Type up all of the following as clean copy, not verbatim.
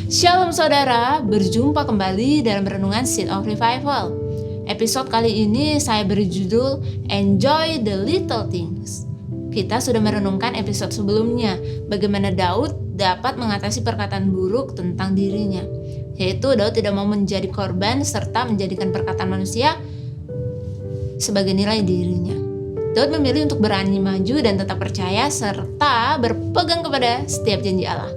Shalom saudara, berjumpa kembali dalam Renungan Seed of Revival. Episode kali ini saya beri judul Enjoy the Little Things. Kita sudah merenungkan episode sebelumnya, bagaimana Daud dapat mengatasi perkataan buruk tentang dirinya, yaitu Daud tidak mau menjadi korban serta menjadikan perkataan manusia sebagai nilai dirinya. Daud memilih untuk berani maju dan tetap percaya serta berpegang kepada setiap janji Allah.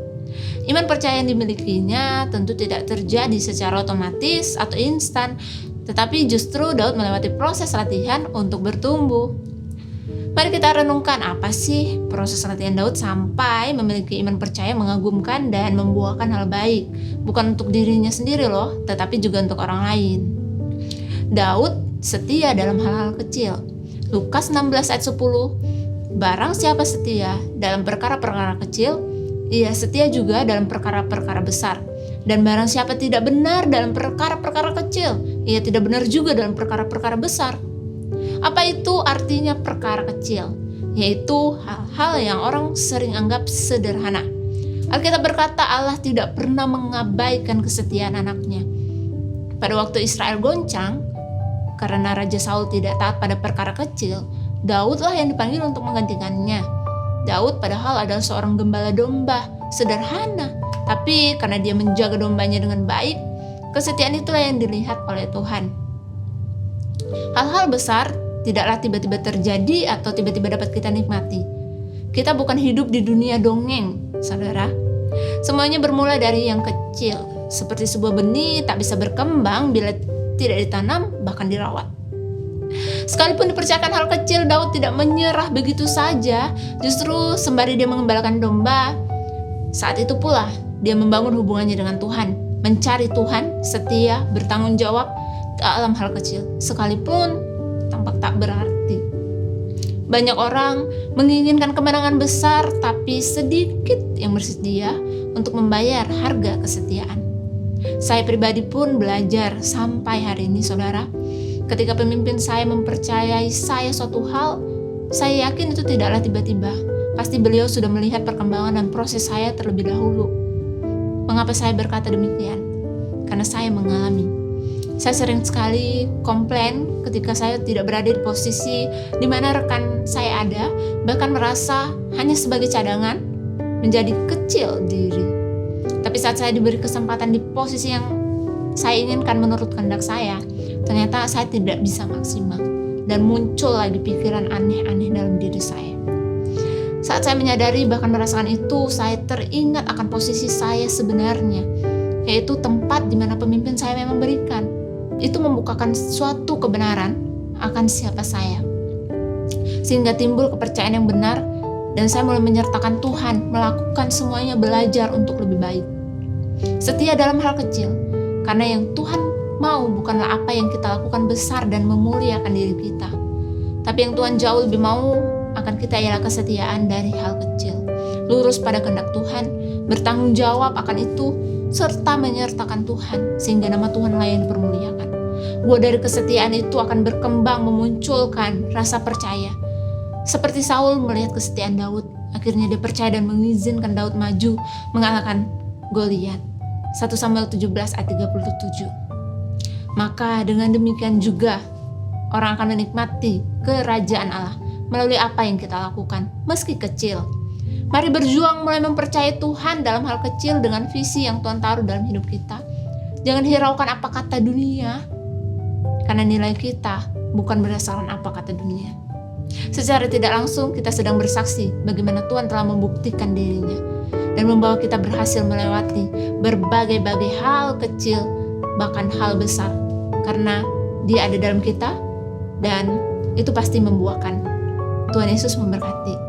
Iman percaya yang dimilikinya tentu tidak terjadi secara otomatis atau instan, tetapi justru Daud melewati proses latihan untuk bertumbuh. Mari kita renungkan apa sih proses latihan Daud sampai memiliki iman percaya mengagumkan dan membuahkan hal baik, bukan untuk dirinya sendiri loh, tetapi juga untuk orang lain. Daud setia dalam hal-hal kecil. Lukas 16 ayat 10, barang siapa setia dalam perkara-perkara kecil, ia setia juga dalam perkara-perkara besar. Dan barang siapa tidak benar dalam perkara-perkara kecil, ia tidak benar juga dalam perkara-perkara besar. Apa itu artinya perkara kecil? Yaitu hal-hal yang orang sering anggap sederhana. Alkitab berkata Allah tidak pernah mengabaikan kesetiaan anaknya. Pada waktu Israel goncang, karena Raja Saul tidak taat pada perkara kecil, Daudlah yang dipanggil untuk menggantikannya. Daud padahal adalah seorang gembala domba, sederhana, tapi karena dia menjaga dombanya dengan baik, kesetiaan itulah yang dilihat oleh Tuhan. Hal-hal besar tidaklah tiba-tiba terjadi atau tiba-tiba dapat kita nikmati. Kita bukan hidup di dunia dongeng, saudara. Semuanya bermula dari yang kecil, seperti sebuah benih tak bisa berkembang bila tidak ditanam, bahkan dirawat. Sekalipun dipercayakan hal kecil, Daud tidak menyerah begitu saja. Justru sembari dia mengembalakan domba, saat itu pula dia membangun hubungannya dengan Tuhan, mencari Tuhan, setia, bertanggung jawab dalam hal kecil, sekalipun tampak tak berarti. Banyak orang menginginkan kemenangan besar, tapi sedikit yang bersedia untuk membayar harga kesetiaan. Saya pribadi pun belajar sampai hari ini, saudara. Ketika pemimpin saya mempercayai saya suatu hal, saya yakin itu tidaklah tiba-tiba. Pasti beliau sudah melihat perkembangan dan proses saya terlebih dahulu. Mengapa saya berkata demikian? Karena saya mengalami. Saya sering sekali komplain ketika saya tidak berada di posisi di mana rekan saya ada, bahkan merasa hanya sebagai cadangan, menjadi kecil diri. Tapi saat saya diberi kesempatan di posisi yang saya inginkan menurut kehendak saya, ternyata saya tidak bisa maksimal dan muncul lagi pikiran aneh-aneh dalam diri saya. Saat saya menyadari bahkan merasakan itu, saya teringat akan posisi saya sebenarnya, yaitu tempat di mana pemimpin saya memang berikan. Itu membukakan suatu kebenaran akan siapa saya, sehingga timbul kepercayaan yang benar dan saya mulai menyertakan Tuhan, melakukan semuanya, belajar untuk lebih baik. Setia dalam hal kecil, karena yang Tuhan mau bukanlah apa yang kita lakukan besar dan memuliakan diri kita, tapi yang Tuhan jauh lebih mau akan kita ialah kesetiaan dari hal kecil, lurus pada kehendak Tuhan, bertanggung jawab akan itu, serta menyertakan Tuhan, sehingga nama Tuhan lah yang dipermuliakan. Buah dari kesetiaan itu akan berkembang memunculkan rasa percaya. Seperti Saul melihat kesetiaan Daud, akhirnya dia percaya dan mengizinkan Daud maju mengalahkan Goliat. 1 Samuel 17 ayat 37. Maka dengan demikian juga orang akan menikmati kerajaan Allah melalui apa yang kita lakukan, meski kecil. Mari berjuang mulai mempercayai Tuhan dalam hal kecil dengan visi yang Tuhan taruh dalam hidup kita. Jangan hiraukan apa kata dunia, karena nilai kita bukan berdasarkan apa kata dunia. Secara tidak langsung kita sedang bersaksi bagaimana Tuhan telah membuktikan dirinya dan membawa kita berhasil melewati berbagai-bagai hal kecil, bahkan hal besar, karena Dia ada dalam kita dan itu pasti membuahkan. Tuhan Yesus memberkati.